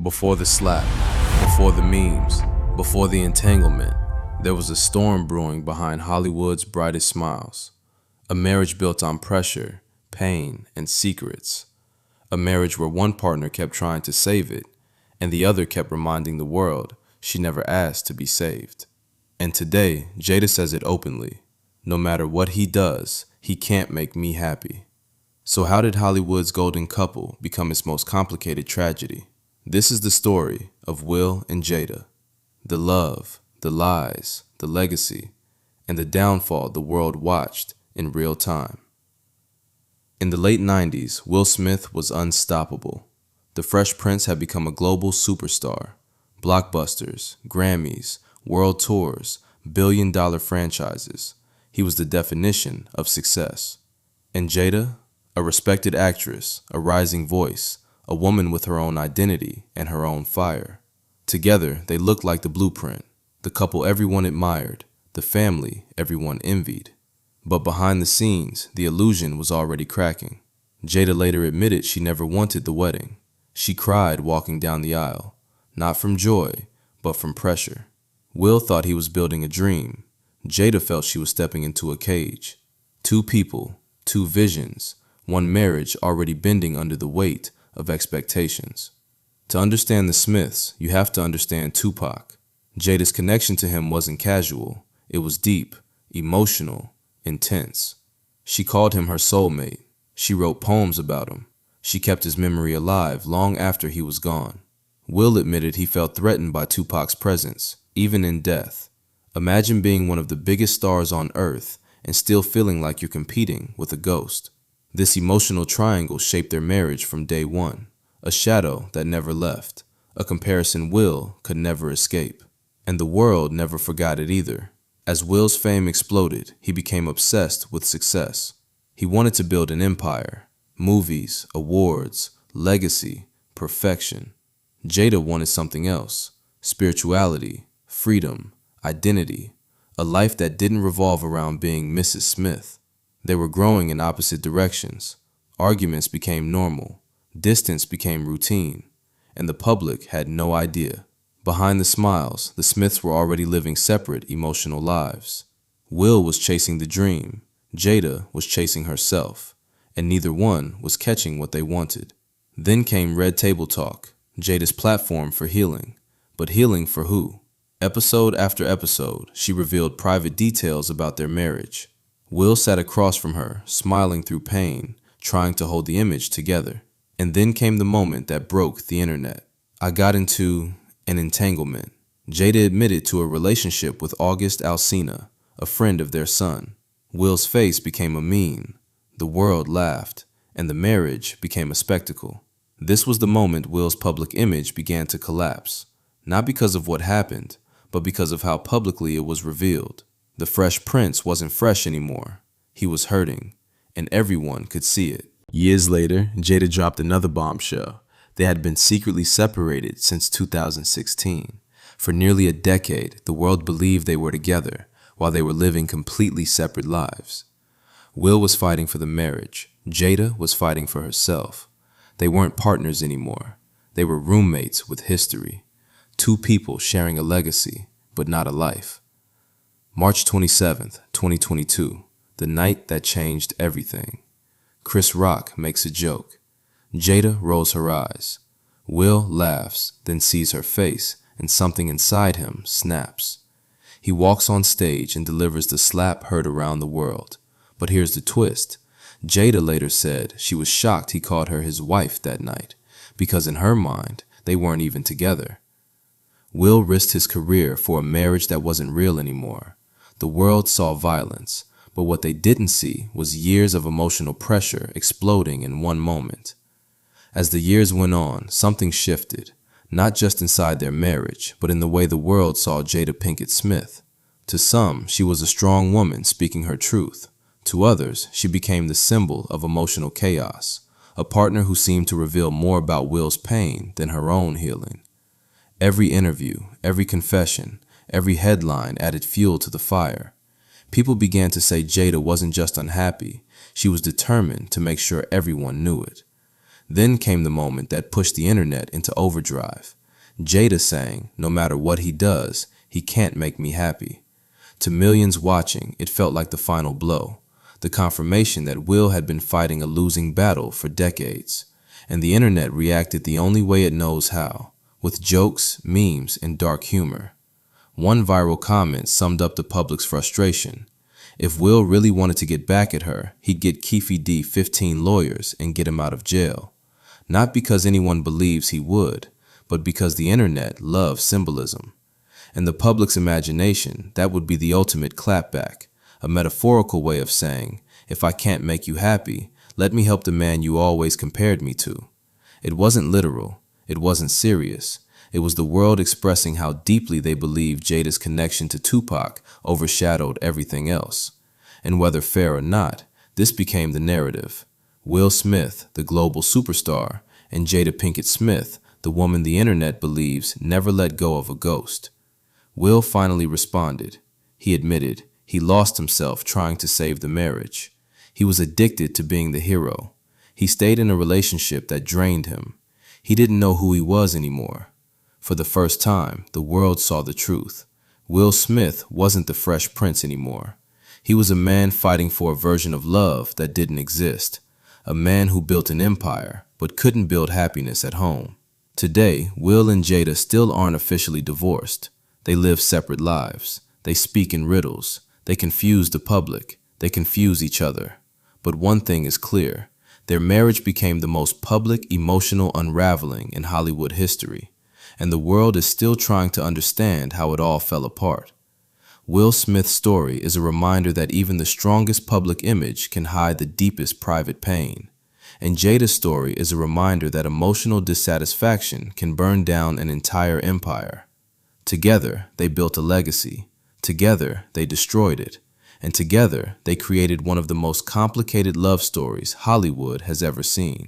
Before the slap, before the memes, before the entanglement, there was a storm brewing behind Hollywood's brightest smiles. A marriage built on pressure, pain, and secrets. A marriage where one partner kept trying to save it, and the other kept reminding the world she never asked to be saved. And today, Jada says it openly. No matter what he does, he can't make me happy. So how did Hollywood's golden couple become its most complicated tragedy? This is the story of Will and Jada. The love, the lies, the legacy, and the downfall the world watched in real time. In the late 90s, Will Smith was unstoppable. The Fresh Prince had become a global superstar. Blockbusters, Grammys, world tours, billion-dollar franchises. He was the definition of success. And Jada, a respected actress, a rising voice, a woman with her own identity and her own fire. Together, they looked like the blueprint, the couple everyone admired, the family everyone envied. But behind the scenes, the illusion was already cracking. Jada later admitted she never wanted the wedding. She cried walking down the aisle, not from joy, but from pressure. Will thought he was building a dream. Jada felt she was stepping into a cage. Two people, two visions, one marriage already bending under the weight of expectations. To understand the Smiths, you have to understand Tupac. Jada's connection to him wasn't casual. It was deep, emotional, intense. She called him her soulmate. She wrote poems about him. She kept his memory alive long after he was gone. Will admitted he felt threatened by Tupac's presence, even in death. Imagine being one of the biggest stars on earth and still feeling like you're competing with a ghost. This emotional triangle shaped their marriage from day one, a shadow that never left, a comparison Will could never escape. And the world never forgot it either. As Will's fame exploded, he became obsessed with success. He wanted to build an empire, movies, awards, legacy, perfection. Jada wanted something else, spirituality, freedom, identity, a life that didn't revolve around being Mrs. Smith. They were growing in opposite directions. Arguments became normal. Distance became routine. And the public had no idea. Behind the smiles, the Smiths were already living separate emotional lives. Will was chasing the dream. Jada was chasing herself. And neither one was catching what they wanted. Then came Red Table Talk, Jada's platform for healing. But healing for who? Episode after episode, she revealed private details about their marriage. Will sat across from her, smiling through pain, trying to hold the image together. And then came the moment that broke the internet. I got into an entanglement. Jada admitted to a relationship with August Alsina, a friend of their son. Will's face became a meme. The world laughed, and the marriage became a spectacle. This was the moment Will's public image began to collapse, not because of what happened, but because of how publicly it was revealed. The Fresh Prince wasn't fresh anymore. He was hurting, and everyone could see it. Years later, Jada dropped another bombshell. They had been secretly separated since 2016. For nearly a decade, the world believed they were together, while they were living completely separate lives. Will was fighting for the marriage. Jada was fighting for herself. They weren't partners anymore. They were roommates with history. Two people sharing a legacy, but not a life. March 27th, 2022, the night that changed everything. Chris Rock makes a joke. Jada rolls her eyes. Will laughs, then sees her face, and something inside him snaps. He walks on stage and delivers the slap heard around the world. But here's the twist. Jada later said she was shocked he called her his wife that night, because in her mind, they weren't even together. Will risked his career for a marriage that wasn't real anymore. The world saw violence, but what they didn't see was years of emotional pressure exploding in one moment. As the years went on, something shifted, not just inside their marriage, but in the way the world saw Jada Pinkett Smith. To some, she was a strong woman speaking her truth. To others, she became the symbol of emotional chaos, a partner who seemed to reveal more about Will's pain than her own healing. Every interview, every confession, every headline added fuel to the fire. People began to say Jada wasn't just unhappy, she was determined to make sure everyone knew it. Then came the moment that pushed the internet into overdrive. Jada saying, no matter what he does, he can't make me happy. To millions watching, it felt like the final blow, the confirmation that Will had been fighting a losing battle for decades. And the internet reacted the only way it knows how, with jokes, memes, and dark humor. One viral comment summed up the public's frustration. If Will really wanted to get back at her, he'd get Keefe D 15 lawyers and get him out of jail. Not because anyone believes he would, but because the internet loves symbolism. In the public's imagination, that would be the ultimate clapback, a metaphorical way of saying, if I can't make you happy, let me help the man you always compared me to. It wasn't literal. It wasn't serious. It was the world expressing how deeply they believed Jada's connection to Tupac overshadowed everything else. And whether fair or not, this became the narrative. Will Smith, the global superstar, and Jada Pinkett Smith, the woman the internet believes never let go of a ghost. Will finally responded. He admitted he lost himself trying to save the marriage. He was addicted to being the hero. He stayed in a relationship that drained him. He didn't know who he was anymore. For the first time, the world saw the truth. Will Smith wasn't the Fresh Prince anymore. He was a man fighting for a version of love that didn't exist. A man who built an empire, but couldn't build happiness at home. Today, Will and Jada still aren't officially divorced. They live separate lives. They speak in riddles. They confuse the public. They confuse each other. But one thing is clear. Their marriage became the most public emotional unraveling in Hollywood history. And the world is still trying to understand how it all fell apart. Will Smith's story is a reminder that even the strongest public image can hide the deepest private pain. And Jada's story is a reminder that emotional dissatisfaction can burn down an entire empire. Together, they built a legacy. Together, they destroyed it. And together, they created one of the most complicated love stories Hollywood has ever seen.